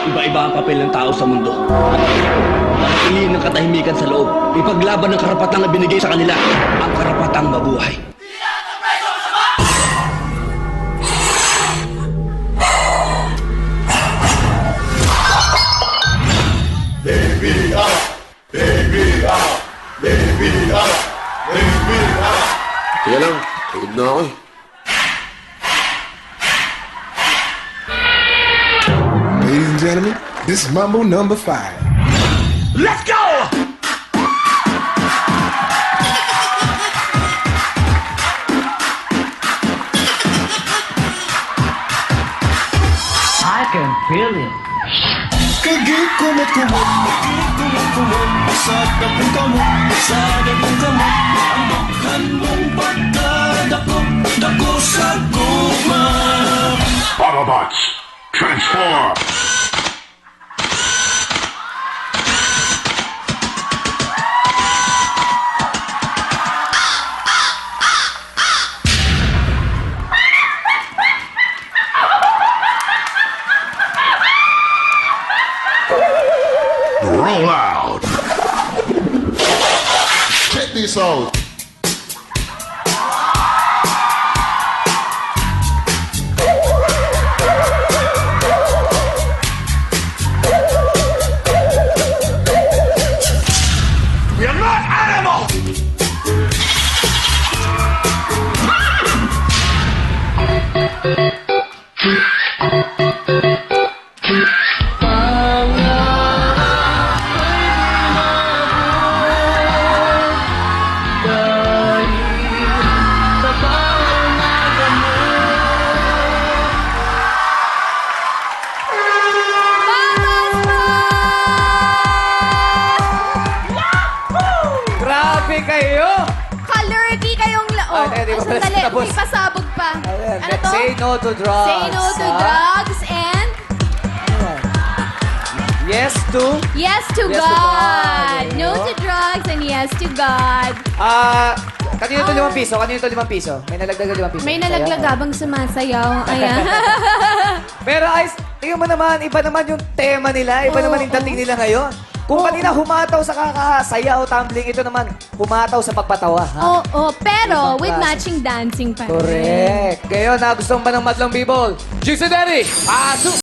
Iba-iba ang papel ng tao sa mundo. Piliin ng katahimikan sa loob. Ipaglaban ng karapatang na binigay sa kanila. Ang karapatang mabuhay. Baby up, baby up, baby up, baby up. Teka lang, pagod na ako eh. Ladies and gentlemen, this is Mambo number 5. Let's go! I can feel it. Kagit kumot sa tapong kamot, ang bukhan mong pagkadako sa guma. Autobots, transform! Roll out! Check this out! We are not animals! Grabe kayo! Kalurky kayong Ah, di ba pala sandali, tapos? may pasabog pa. Ayan, Ano to? Say no to drugs. Say no to ha? drugs and Yes to... yes to Yes to God. God. No to drugs and yes to God. Kanino to 5 piso? Kanino to 5 piso? May nalagdag na 5 piso. May nalaglag habang sumasayaw. Ayan. Pero Ice, tingnan mo naman, iba naman yung tema nila, iba naman yung dating nila ngayon. Kung kanina humataw sa kakasayaw, tumbling, ito naman, humataw sa pagpatawa. Ha? Oo, pero Ibang with klase. matching dancing pa rin. Correct. Ngayon, gusto mo ba ng Madlang B-Ball? G's and Daddy, pasok!